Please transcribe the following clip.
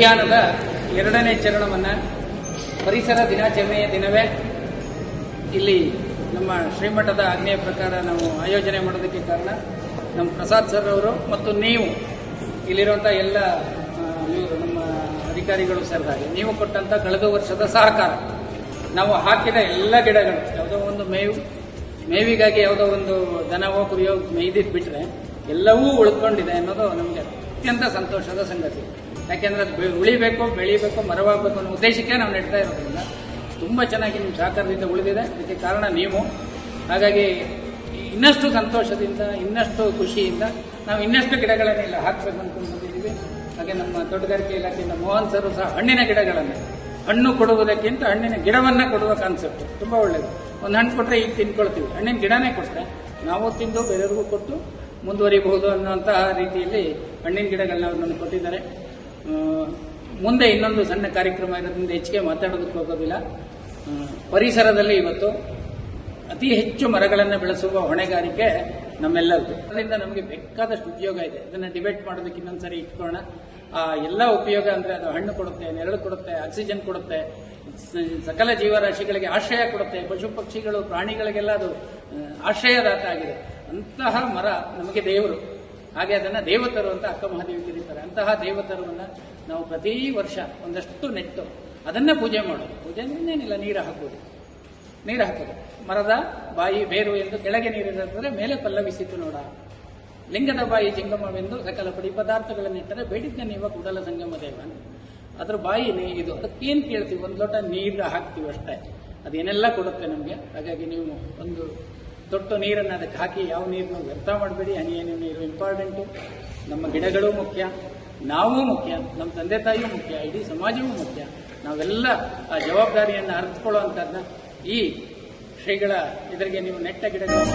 ಅಭಿಯಾನದ 2ನೇ ಚರಣವನ್ನು ಪರಿಸರ ದಿನಾಚರಣೆಯ ದಿನವೇ ಇಲ್ಲಿ ನಮ್ಮ ಶ್ರೀಮಠದ ಆಜ್ಞೆಯ ಪ್ರಕಾರ ನಾವು ಆಯೋಜನೆ ಮಾಡೋದಕ್ಕೆ ಕಾರಣ ನಮ್ಮ ಪ್ರಸಾದ್ ಸರ್ ಅವರು ಮತ್ತು ನೀವು ಇಲ್ಲಿರುವಂಥ ಎಲ್ಲ ನಮ್ಮ ಅಧಿಕಾರಿಗಳು ಸೇರಿದಾಗೆ ನೀವು ಕೊಟ್ಟಂಥ ಕಳೆದ ವರ್ಷದ ಸಹಕಾರ, ನಾವು ಹಾಕಿದ ಎಲ್ಲ ಗಿಡಗಳು ಯಾವುದೋ ಒಂದು ಮೇವಿಗಾಗಿ ಯಾವುದೋ ಒಂದು ದನವೋ ಕುರಿಯೋ ಮೇಯ್ದಿದ್ದು ಬಿಟ್ಟರೆ ಎಲ್ಲವೂ ಉಳ್ಕೊಂಡಿದೆ ಅನ್ನೋದು ನಮಗೆ ಅತ್ಯಂತ ಸಂತೋಷದ ಸಂಗತಿ. ಯಾಕೆಂದರೆ ಅದು ಉಳಿಬೇಕು, ಬೆಳಿಬೇಕು, ಮರವಾಗಬೇಕು ಅನ್ನೋ ಉದ್ದೇಶಕ್ಕೆ ನಾವು ನೆಡ್ತಾ ಇರೋದ್ರಿಂದ ತುಂಬ ಚೆನ್ನಾಗಿ ನಿಮ್ಮ ಸಹಕಾರದಿಂದ ಉಳಿದಿದೆ. ಇದಕ್ಕೆ ಕಾರಣ ನೀವು. ಹಾಗಾಗಿ ಇನ್ನಷ್ಟು ಸಂತೋಷದಿಂದ, ಇನ್ನಷ್ಟು ಖುಷಿಯಿಂದ ನಾವು ಇನ್ನಷ್ಟು ಗಿಡಗಳನ್ನೆಲ್ಲ ಹಾಕಬೇಕು ಅಂದ್ಕೊಂಡು ಬಂದಿದ್ದೀವಿ. ಹಾಗೆ ನಮ್ಮ ತೋಟಗಾರಿಕೆ ಇಲಾಖೆಯಿಂದ ಮೋಹನ್ ಸರ್ ಸಹ ಹಣ್ಣಿನ ಗಿಡಗಳನ್ನು, ಹಣ್ಣು ಕೊಡುವುದಕ್ಕಿಂತ ಹಣ್ಣಿನ ಗಿಡವನ್ನು ಕೊಡುವ ಕಾನ್ಸೆಪ್ಟ್ ತುಂಬ ಒಳ್ಳೆಯದು. ಒಂದು ಹಣ್ಣು ಕೊಟ್ಟರೆ ಈಗ ತಿನ್ಕೊಳ್ತೀವಿ, ಹಣ್ಣಿನ ಗಿಡನೇ ಕೊಟ್ಟರೆ ನಾವು ತಿಂದು ಬೇರೆಯವ್ರಿಗೂ ಕೊಟ್ಟು ಮುಂದುವರಿಬಹುದು ಅನ್ನುವಂತಹ ರೀತಿಯಲ್ಲಿ ಹಣ್ಣಿನ ಗಿಡಗಳನ್ನ ಅವರು ನನಗೆ ಕೊಟ್ಟಿದ್ದಾರೆ. ಮುಂದೆ ಇನ್ನೊಂದು ಸಣ್ಣ ಕಾರ್ಯಕ್ರಮ ಇರೋದ್ರಿಂದ ಹೆಚ್ಚಿಗೆ ಮಾತಾಡೋದಕ್ಕೆ ಹೋಗೋದಿಲ್ಲ. ಪರಿಸರದಲ್ಲಿ ಇವತ್ತು ಅತಿ ಹೆಚ್ಚು ಮರಗಳನ್ನು ಬೆಳೆಸುವ ಹೊಣೆಗಾರಿಕೆ ನಮ್ಮೆಲ್ಲರದು. ಅದರಿಂದ ನಮಗೆ ಬೇಕಾದಷ್ಟು ಉಪಯೋಗ ಇದೆ. ಅದನ್ನು ಡಿಬೇಟ್ ಮಾಡೋದಕ್ಕೆ ಇನ್ನೊಂದ್ಸರಿ ಇಟ್ಕೊಳ್ಳೋಣ. ಆ ಎಲ್ಲ ಉಪಯೋಗ ಅಂದರೆ ಅದು ಹಣ್ಣು ಕೊಡುತ್ತೆ, ನೆರಳು ಕೊಡುತ್ತೆ, ಆಕ್ಸಿಜನ್ ಕೊಡುತ್ತೆ, ಸಕಲ ಜೀವರಾಶಿಗಳಿಗೆ ಆಶ್ರಯ ಕೊಡುತ್ತೆ, ಪಶು ಪಕ್ಷಿಗಳು ಪ್ರಾಣಿಗಳಿಗೆಲ್ಲ ಅದು ಆಶ್ರಯದಾತ ಆಗಿದೆ. ಅಂತಹ ಮರ ನಮಗೆ ದೇವರು. ಹಾಗೆ ಅದನ್ನು ದೇವತರು ಅಂತ ಅಕ್ಕ ಮಹಾದೇವಿ ಕರೀತಾರೆ. ಅಂತಹ ದೇವತರವನ್ನು ನಾವು ಪ್ರತಿ ವರ್ಷ ಒಂದಷ್ಟು ನೆಟ್ಟು ಅದನ್ನೇ ಪೂಜೆ ಮಾಡೋದು. ಪೂಜೆ ಇನ್ನೇನಿಲ್ಲ, ನೀರು ಹಾಕೋದು. ಮರದ ಬಾಯಿ ಬೇರು ಎಂದು ಕೆಳಗೆ ನೀರಿರುತ್ತದೆ, ಮೇಲೆ ಪಲ್ಲವಿಸಿತು ನೋಡ. ಲಿಂಗದ ಬಾಯಿ ಜಿಂಗಮವೆಂದು ಸಕಲ ಪಡಿ ಪದಾರ್ಥಗಳನ್ನಿಟ್ಟರೆ ಬೇಡಿದ್ದ ನೀವ ಕೂಡಲ ಸಂಗಮ ದೇವ. ಅದ್ರ ಬಾಯಿ ಇದು. ಅದಕ್ಕೇನು ಕೇಳ್ತೀವಿ? ಒಂದು ಲೋಟ ನೀರು ಹಾಕ್ತೀವಿ ಅಷ್ಟೇ, ಅದೇನೆಲ್ಲ ಕೊಡುತ್ತೆ ನಮಗೆ. ಹಾಗಾಗಿ ನೀವು ಒಂದು ತೊಟ್ಟು ನೀರನ್ನು ಅದಕ್ಕೆ ಹಾಕಿ ಯಾವ ನೀರನ್ನು ವ್ಯರ್ಥ ಮಾಡಬೇಡಿ. ಹನಿಯನ್ನು ನೀರು ಇಂಪಾರ್ಟೆಂಟು. ನಮ್ಮ ಗಿಡಗಳೂ ಮುಖ್ಯ, ನಾವೂ ಮುಖ್ಯ, ನಮ್ಮ ತಂದೆ ತಾಯಿಯೂ ಮುಖ್ಯ, ಇಡೀ ಸಮಾಜವೂ ಮುಖ್ಯ. ನಾವೆಲ್ಲ ಆ ಜವಾಬ್ದಾರಿಯನ್ನು ಅರಿತುಕೊಳ್ಳುವಂಥದ್ದನ್ನ ಈ ಶ್ರೀಗಳ ಇದರಿಗೆ ನೀವು ನೆಟ್ಟ ಗಿಡಗಳನ್ನು